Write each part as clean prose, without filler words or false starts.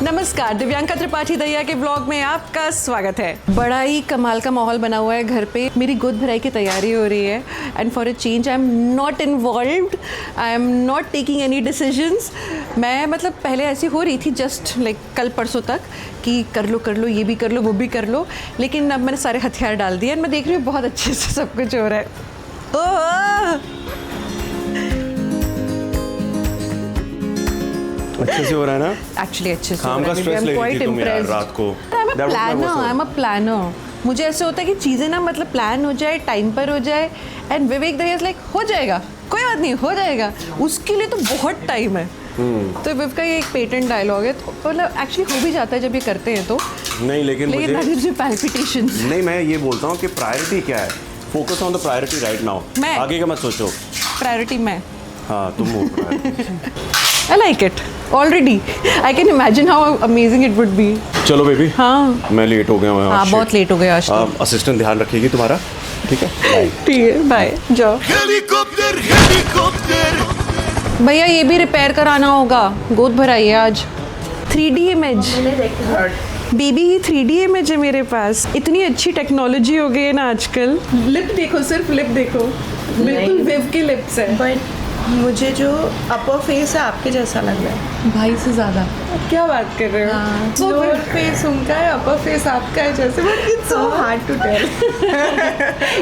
नमस्कार, दिव्यांका त्रिपाठी दहिया के ब्लॉग में आपका स्वागत है। बड़ा ही कमाल का माहौल बना हुआ है घर पे। मेरी गोद भराई की तैयारी हो रही है and for a change I am not involved, I am not taking any decisions. मैं मतलब पहले ऐसी हो रही थी जस्ट लाइक कल परसों तक कि कर लो ये भी कर लो वो भी कर लो, लेकिन अब मैंने सारे हथियार डाल दिए एंड मैं देख रही हूँ बहुत अच्छे से सब कुछ हो रहा है। अच्छे से हो रहा है ना? एक्चुअली अच्छे से काम का स्ट्रेस ले रही थी तुम यार रात को। I am a planner. मुझे ऐसे होता है कि चीज़ें ना मतलब प्लान हो जाए, टाइम पर हो जाए एंड विवेक दहिया लाइक हो जाएगा, कोई बात नहीं हो जाएगा, उसके लिए तो बहुत टाइम है। तो विव का ये एक पेटेंट डायलॉग है, तो मतलब एक्चुअली हो भी जाता है जब ये करते हैं तो। नहीं लेकिन मुझे पैल्पिटेशंस। नहीं, मैं ये बोलता हूँ कि प्रायोरिटी क्या है। Focus on the priority right now. आगे का मत सोचो। प्रायोरिटी मैं। हाँ तुम हो। I like it already. I can imagine how amazing it would be. चलो बेबी। हाँ मैं लेट हो गया हूँ। हाँ बहुत लेट हो गया आज तो। असिस्टेंट ध्यान रखेगी तुम्हारा, ठीक है? ठीक है बाय, जाओ। Helicopter helicopter. भैया ये भी रिपेयर कराना होगा, गोद भराई है आज। 3D इमेज बेबी, ही 3D इमेज है मेरे पास। इतनी अच्छी टेक्नोलॉजी हो गई है ना आजकल। लिप देखो, सिर्फ लिप देखो, बिल्कुल विव के लिप्स है। बट मुझे जो अपर फेस है आपके जैसा लग रहा है, भाई से ज्यादा। क्या बात कर रहे हो? लोअर फेस उनका है, अपर फेस आपका है जैसे, but it's so hard to tell.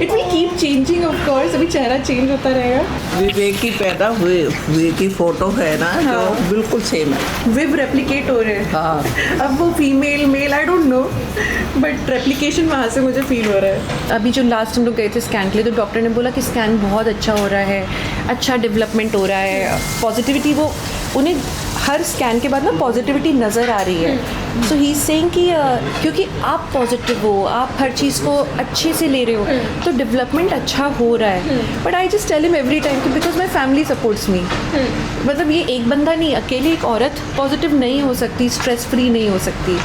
It will keep changing of course, अभी चेहरा चेंज होता रहेगा। विवेक की पैदा हुए की फोटो है ना, जो बिल्कुल सेम है। विव रेप्लिकेट हो रहे हैं। हाँ। अब वो female male I don't know, but replication वहाँ से मुझे फील हो रहा है। अभी जो लास्ट हम लोग गए थे स्कैन के लिए, तो डॉक्टर ने बोला कि स्कैन बहुत अच्छा हो रहा है, अच्छा डेवलपमेंट हो रहा है, पॉजिटिविटी, वो उन्हें हर स्कैन के बाद ना पॉजिटिविटी नज़र आ रही है। सो ही सेइंग कि क्योंकि आप पॉजिटिव हो, आप हर चीज़ को अच्छे से ले रहे हो, तो डेवलपमेंट अच्छा हो रहा है। But I just tell him every time कि because my family supports me. मतलब ये एक बंदा नहीं, अकेली एक औरत पॉजिटिव नहीं हो सकती, स्ट्रेस फ्री नहीं हो सकती।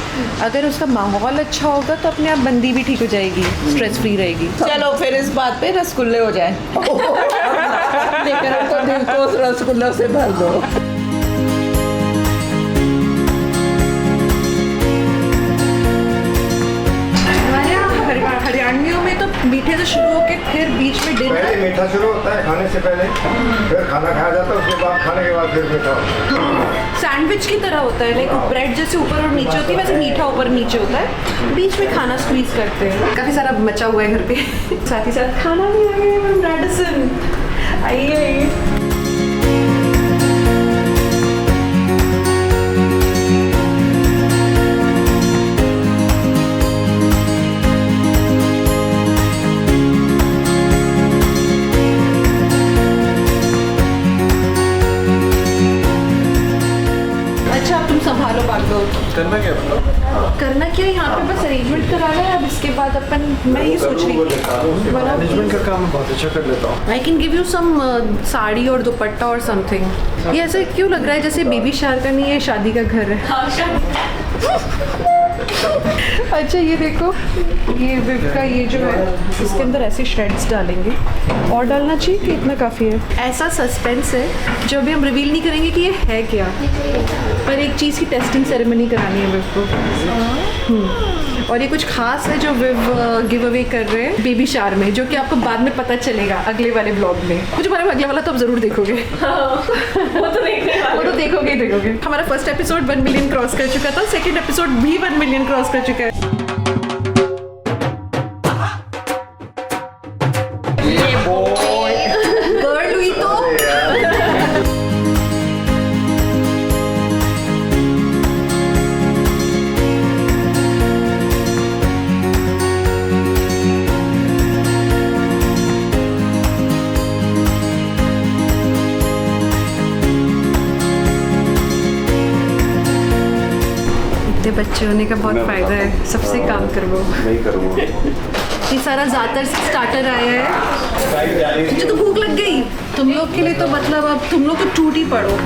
अगर उसका माहौल अच्छा होगा तो अपने आप बंदी भी ठीक हो जाएगी, स्ट्रेस फ्री रहेगी। चलो फिर इस बात पे रसगुल्ले हो जाए। लेकर हमको दिल को रसगुल्लों से भर दो। हरियाणवियों में तो मीठे से शुरू होके फिर बीच में डिनर। पहले मीठा शुरू होता है खाने से पहले, फिर खाना खाया जाता है, उसके बाद खाने के बाद फिर मीठा होता है। सैंडविच की तरह होता है, लाइक ब्रेड जैसे ऊपर और नीचे होती है, वैसे मीठा ऊपर नीचे होता है, बीच में खाना स्क्वीज करते हैं। काफ़ी सारा मचा हुआ है घर पे। साथ ही साथ खाना भी आ गया है। रेडिसन आइए। संभालो भागो। करना क्या मतलब? करना क्या, यहाँ पे बस अरेंजमेंट कराना है। अब इसके बाद अपन, मैं ये सोच रही हूँ मैनेजमेंट का काम मैं बहुत अच्छा कर लेता हूँ। I can give you some sari और दुपट्टा और समथिंग। ये ऐसे क्यों लग रहा है जैसे बेबी शार का नहीं है, शादी का घर है। अच्छा ये देखो, ये विव का ये जो है, इसके अंदर ऐसे श्रेड्स डालेंगे। और डालना चाहिए कि इतना काफ़ी है? ऐसा सस्पेंस है जो अभी हम रिवील नहीं करेंगे कि ये है क्या, पर एक चीज़ की टेस्टिंग सेरेमनी करानी है विव को। और ये कुछ खास है जो विव गिव अवे कर रहे हैं बेबी शार में, जो कि आपको बाद में पता चलेगा अगले वाले ब्लॉग में। कुछ बारे में अगले वाला तो आप ज़रूर देखोगे। वो तो देखोगे ही देखोगे। हमारा फर्स्ट एपिसोड 1 मिलियन क्रॉस कर चुका था, सेकेंड एपिसोड भी 1 मिलियन क्रॉस कर चुका है। गर्ल हुई तो बच्चे होने का बहुत फ़ायदा है, सबसे काम करवाओ। नहीं करूँगा। ये सारा ज़्यादातर स्टार्टर आया है। मुझे तो भूख लग गई। तुम लोग के लिए तो मतलब अब तुम लोग तो टूट ही पड़ो।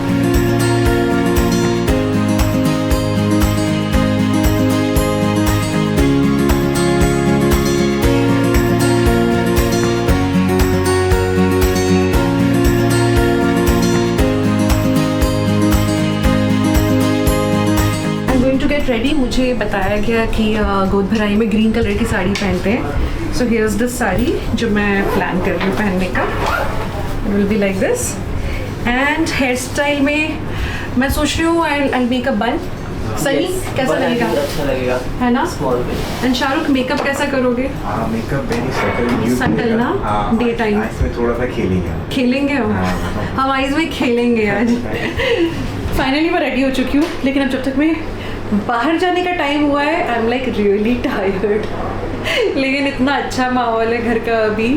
गेट रेडी, मुझे बताया गया कि गोद भराई में ग्रीन कलर की साड़ी पहनते हैं. सो हियर्स दिस साड़ी जो मैं प्लान कर रही हूँ पहनने का. It will be like this. And hair style में मैं सोच रही हूँ आई मेक अ बन. सनी कैसा लगेगा? अच्छा लगेगा, है ना? स्मॉल पे. एंड शाहरुख मेकअप कैसा करोगे? मेकअप वेरी सटल सटल ना? डे टाइम इसमें थोड़ा सा खेलेंगे हम आइज में खेलेंगे आज. फाइनली मैं रेडी हो चुकी हूँ, लेकिन अब जब तक मैं बाहर जाने का टाइम हुआ है I am like really tired. लेकिन इतना अच्छा माहौल है घर का अभी.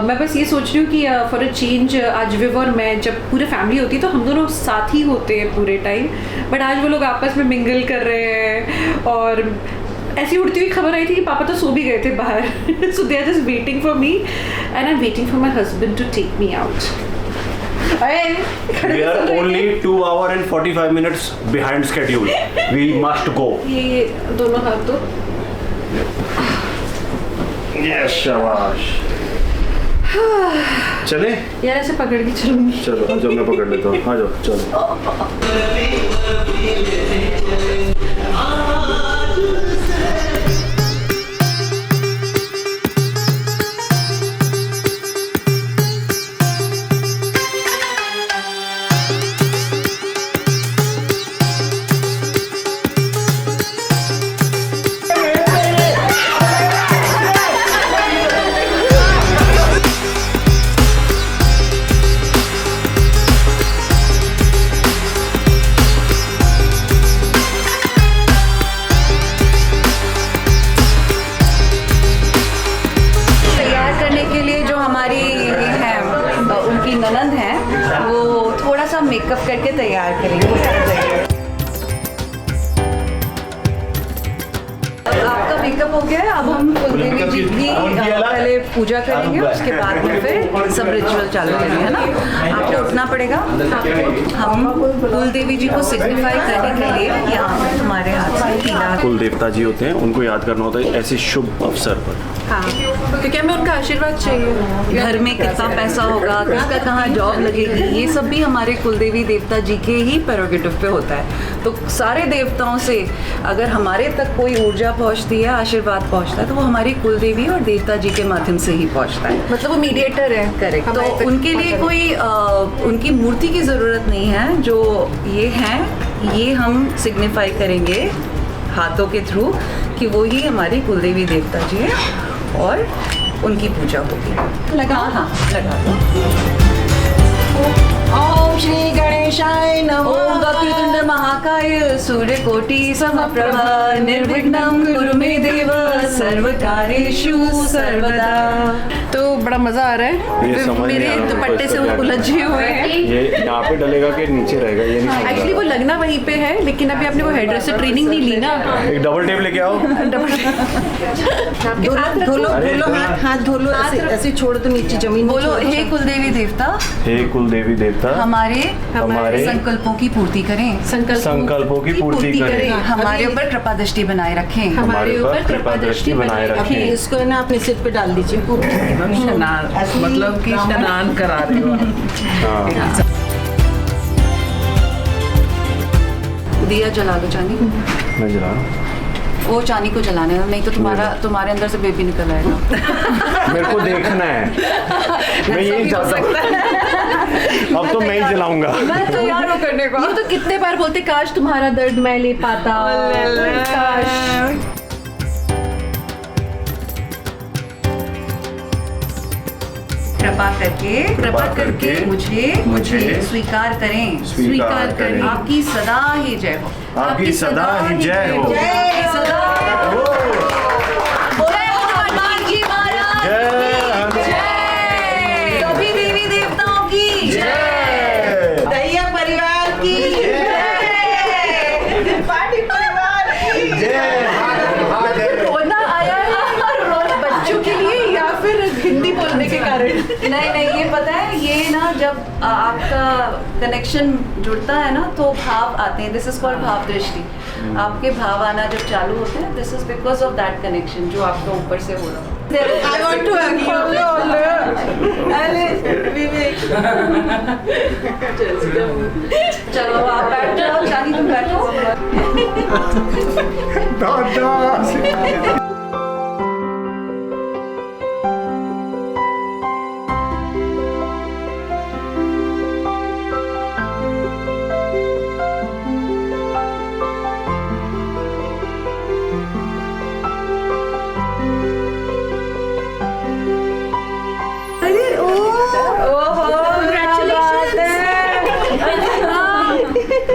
मैं बस ये सोच रही हूँ कि फॉर अ चेंज आज विव और मैं जब पूरे फैमिली होती है तो हम दोनों साथ ही होते हैं पूरे टाइम. बट आज वो लोग आपस में मिंगल कर रहे हैं और ऐसी उड़ती हुई खबर आई थी कि पापा तो सो भी गए थे बाहर. So they are just waiting for me and I am waiting for my husband to take me out. We are only 2 hours and 45 minutes behind schedule. We must go. ये दोनों हाथ तो Yes, शाबाश. चले? यार ऐसे पकड़ के चलूंगी. चलो आ जाओ, मैं पकड़ लेता हूँ. आ जाओ चलो. ननद हैं वो थोड़ा सा मेकअप करके तैयार करेंगे. आपका मेकअप हो गया है, अब हम कुलदेवी जी की पहले पूजा करेंगे, उसके बाद में फिर सब रिचुअल चालू करेंगे, है ना. आपको उठना पड़ेगा. हम कुलदेवी जी को सिग्निफाई करने के लिए यहाँ हमारे हाथ से पीला. कुल देवता जी होते हैं, उनको याद करना होता है ऐसे शुभ अवसर पर. हाँ, क्योंकि हमें उनका आशीर्वाद चाहिए. घर में कितना पैसा होगा, किसका कहाँ जॉब लगेगी, ये सब भी हमारे कुलदेवी देवता जी के ही प्रेरोगेटिव पे होता है. तो सारे देवताओं से अगर हमारे तक कोई ऊर्जा पहुंचती है, आशीर्वाद पहुंचता है, तो वो हमारी कुलदेवी और देवता जी के माध्यम से ही पहुंचता है. मतलब वो मीडिएटर है. करेक्ट. तो उनके लिए कोई उनकी मूर्ति की ज़रूरत नहीं है. जो ये हैं ये हम सिग्निफाई करेंगे हाथों के थ्रू कि वो ही हमारी कुलदेवी देवता जी है और उनकी पूजा होगी. लगा. हाँ लगा दो. ओम श्री गणेशाय नमः. ओम वक्रतुंड महाकाय सूर्यकोटि समप्रभा निर्विघ्नं कुरु मे देव सर्वकार्येषु सर्वदा. तो बड़ा मजा आ रहा है. ये समझ नहीं मेरे आ रहा दुपट्टे से कैसे वो उलझे हुए हैं. ये यहाँ पे डलेगा कि नीचे रहेगा ये नहीं समझ एक्चुअली वो लगना वहीं पे है, लेकिन अभी आपने वो हेयर से ट्रेनिंग नहीं ली ना. एक डबल टेप लेके आओ. धोलो हाथ धोलो. ऐसे छोड़ दो नीचे जमीन. बोलो हे कुलदेवी देवता, हे कुल देवी देवता हमारे संकल्पों की पूर्ति करें. संकल्पों की पूर्ति करें. हमारे ऊपर कृपा दृष्टि बनाए रखें. हमारे ऊपर कृपा दृष्टि बनाए रखें. इसको ना अपने सिर पे डाल दीजिए. मतलब कि स्नान करा रहे हो. दिया जला दो चांदी. मैं जला रहा हूँ. वो चांदी को जलाने है, नहीं तो तुम्हारे अंदर से बेबी निकल आएगा. मेरे को देखना है. मैं यही चाहता हूँ. अब तो मैं ही जलाऊंगा. मैं तैयार हूँ करने को. ये तो कितने बार बोलते काश तुम्हारा दर्द मैं ले पाता. काश. कृपा करके मुझे स्वीकार करें. आपकी सदा ही जय हो. आपकी सदा ही जय हो. सदा जय हनुमान जी महाराज की जय. सभी देवी देवताओं की जय. दैया परिवार की जय. पार्टी परिवार की जय. रोना आया है बच्चों के लिए या फिर हिंदी बोलने के कारण? नहीं ये पता है, ये ना जब आपका कनेक्शन जुड़ता है ना तो भाव आते हैं. दिस इज कॉल्ड भाव दृष्टि. आपके भाव आना जब चालू होते हैं, this is because of that connection जो आपका ऊपर से हो रहा है. I want to hug you. अरे विवेक चलो आप बैठ जाओ, चांदी तुम बैठो। दादा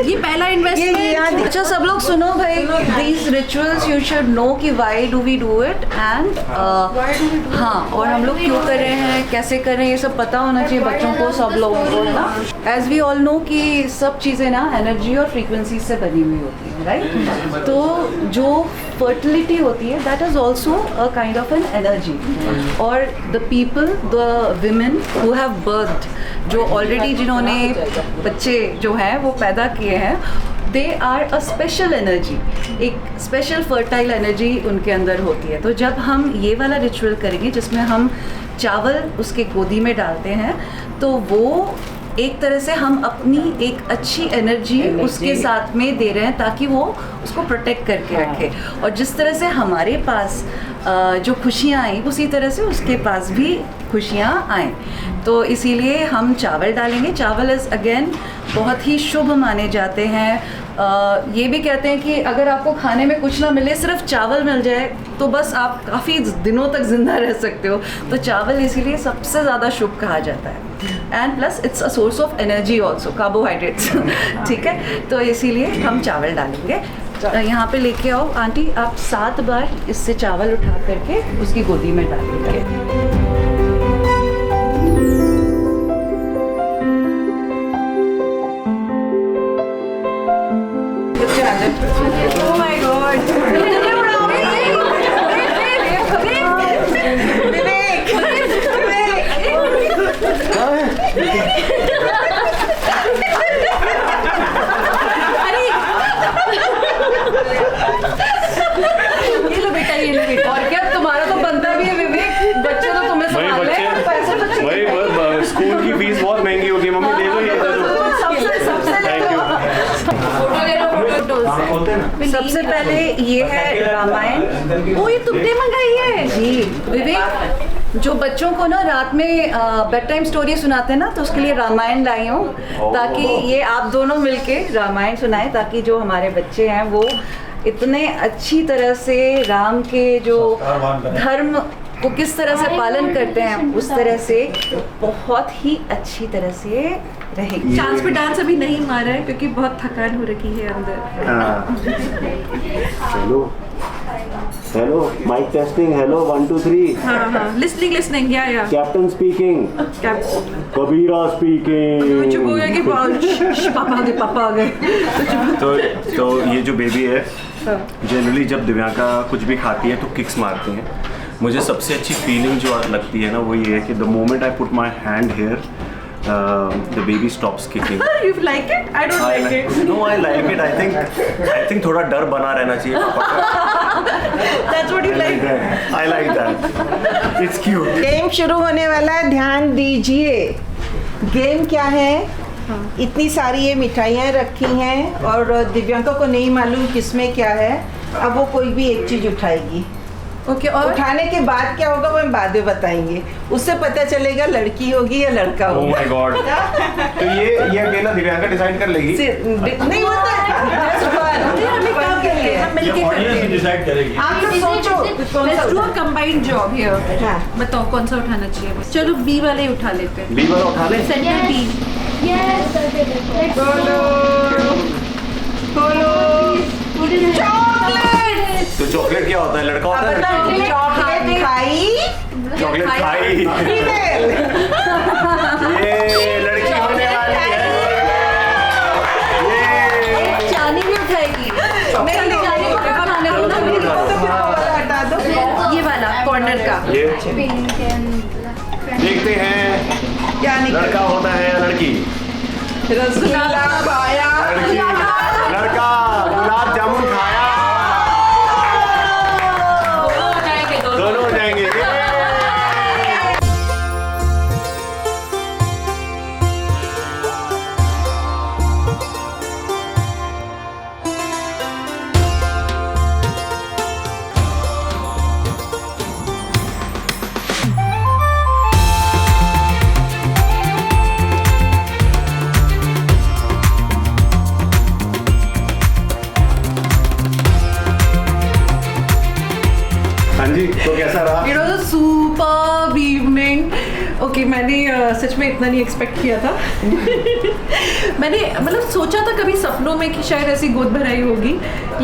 ये पहला इन्वेस्टमेंट। अच्छा सब लोग सुनो भाई, these rituals you should know कि why do we do it and हाँ, और हम लोग क्यों कर रहे हैं, कैसे कर रहे हैं, ये सब पता होना चाहिए बच्चों को, सब लोगों को ना। As we all know कि सब चीज़ें ना एनर्जी और फ्रीक्वेंसी से बनी हुई होती है, राइट? तो जो फर्टिलिटी होती है that is also a kind of an energy, और the people, the women who have birthed, जो ऑलरेडी जिन्होंने बच्चे जो हैं वो पैदा किए हैं, they are a special energy, एक स्पेशल फर्टाइल एनर्जी उनके अंदर होती है। तो जब हम ये वाला रिचुअल करेंगे जिसमें हम चावल उसके गोदी में डालते हैं, तो वो एक तरह से हम अपनी एक अच्छी एनर्जी उसके साथ में दे रहे हैं ताकि वो उसको प्रोटेक्ट करके रखे, और जिस तरह से हमारे पास जो खुशियाँ आई उसी तरह से उसके पास भी खुशियाँ आएँ। तो इसीलिए हम चावल डालेंगे। चावल इज़ अगेन बहुत ही शुभ माने जाते हैं। ये भी कहते हैं कि अगर आपको खाने में कुछ ना मिले, सिर्फ चावल मिल जाए, तो बस आप काफ़ी दिनों तक ज़िंदा रह सकते हो। तो चावल इसीलिए सबसे ज़्यादा शुभ कहा जाता है, and plus it's a source of energy also, carbohydrates. ठीक है, तो इसीलिए हम चावल डालेंगे। यहाँ पे लेके आओ आंटी, आप 7 बार इससे चावल उठा करके उसकी गोदी में डालेंगे। Oh my God! ये लो बेटा। और क्या तुम्हारा तो बनता भी है विवेक, बच्चे तो तुम्हें संभाल रहे हैं, पैसे तो चाहिए। वही स्कूल की फीस बहुत महंगी होगी, मम्मी दे दो ये दे दो। Thank you. सबसे पहले ये है रामायण। ओ ये तुमने मंगाई है जी विवेक। जो बच्चों को ना रात में बेड टाइम स्टोरी सुनाते हैं ना, तो उसके लिए रामायण लाई हूँ, ताकि ये आप दोनों मिलके रामायण सुनाएं, ताकि जो हमारे बच्चे हैं वो इतने अच्छी तरह से राम के जो धर्म को किस तरह से पालन करते हैं, उस तरह से बहुत ही अच्छी तरह से रहेगी। चांस पे डांस अभी नहीं मारा है क्योंकि बहुत थकान हो रखी है अंदर। Hello hello, mic testing, hello 1 2 3। हाँ, लिसनिंग या कैप्टन स्पीकिंग, कबीरा स्पीकिंग। चुप हो गया कि पापा आ गए। तो ये जो बेबी है, जनरली जब दिव्यांका कुछ भी खाती है तो किक्स मारती हैं। मुझे सबसे अच्छी फीलिंग जो लगती है ना, वो ये है कि the moment I put my hand hair, the baby stops kicking. You like it? I don't like it. No, I like it. I think थोड़ा डर बना रहना चाहिए पापा का। That's what you like. I like that. It's cute. Game शुरू होने वाला है, ध्यान दीजिए। गेम क्या है? इतनी सारी ये मिठाइयाँ रखी हैं और दिव्यांका को नहीं मालूम किसमें क्या है। अब वो कोई भी एक चीज उठाएगी। Okay, और उठाने के बाद क्या होगा वो हम बाद में बताएंगे। उससे पता चलेगा लड़की होगी या लड़का Oh होगा। my God. तो ये अकेला दिव्यांका डिसाइड कर लेगी। नहीं होता है। Just fun. हमें काम करके हम मिलके करते हैं। डिसाइड करेगी। आप लोग सोचो कौन सा Let's do a उठाना? combined job here. हाँ। बताओ कौन सा उठाना चाहिए? चलो बी वाले ही उठा लेते हैं। बी वाला उठा ले। Centre B. तो चॉकलेट क्या होता है? लड़का होता है? चॉकलेट खाई चॉकलेट खाई। फीमेल। ये लड़की होने वाली है। ये चांदी भी उठाएगी। नहीं, चांदी को क्या खाने चलो, चलो, तो फिर वो वाला हटा दो। ये वाला कॉर्नर का। ये देखते हैं क्या निकला? लड़का होता है या लड़की? रसगुल्ला खाया। लड़की, लड़का गुलाब जामुन खाया। दोनों हो जाएंगे। जी तो कैसा रहा? It was a superb evening. Okay, मैंने सच में इतना नहीं एक्सपेक्ट किया था. मैंने मतलब सोचा था कभी सपनों में कि शायद ऐसी गोद भराई होगी,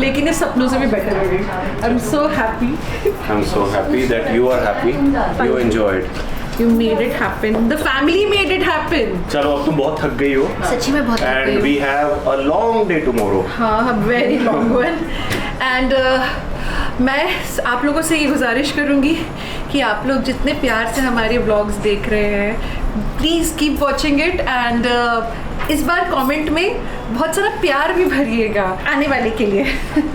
लेकिन ये सपनों से भी बेटर हो गई. I'm so happy. I'm so happy that you are happy. You enjoyed. You made it happen. The family made it happen. चलो अब तुम बहुत थक गई हो. सच्ची में बहुत थक गई And हूँ. we have a long day tomorrow. हाँ, very long one. And मैं आप लोगों से ये गुजारिश करूँगी कि आप लोग जितने प्यार से हमारे व्लॉग्स देख रहे हैं, please keep watching it. And इस बार कमेंट में बहुत सारा प्यार भी भरिएगा आने वाले के लिए.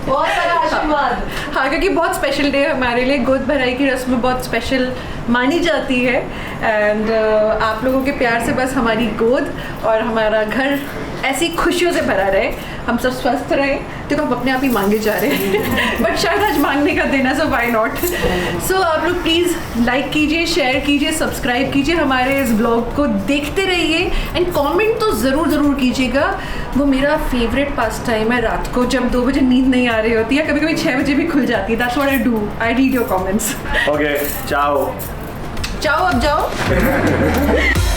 बहुत सारा आशीर्वाद. हाँ, क्योंकि बहुत स्पेशल डे है हमारे लिए. गोद भराई की रस्म बहुत स्पेशल मानी जाती है. एंड आप लोगों के प्यार से बस हमारी गोद और हमारा घर ऐसी खुशियों से भरा रहे, हम सब स्वस्थ रहे. देखो हम अपने आप ही मांगे जा रहे हैं बट शायद आज मांगने का दिन है, सो व्हाई नॉट. सो आप लोग प्लीज़ लाइक कीजिए, शेयर कीजिए, सब्सक्राइब कीजिए, हमारे इस ब्लॉग को देखते रहिए. एंड कमेंट तो ज़रूर कीजिएगा. वो मेरा फेवरेट पास टाइम है रात को जब 2 बजे नींद नहीं आ रही होती है, कभी कभी 6 बजे भी खुल जाती है. That's what I do. I read your comments. Okay, ciao. जाओ अब जाओ.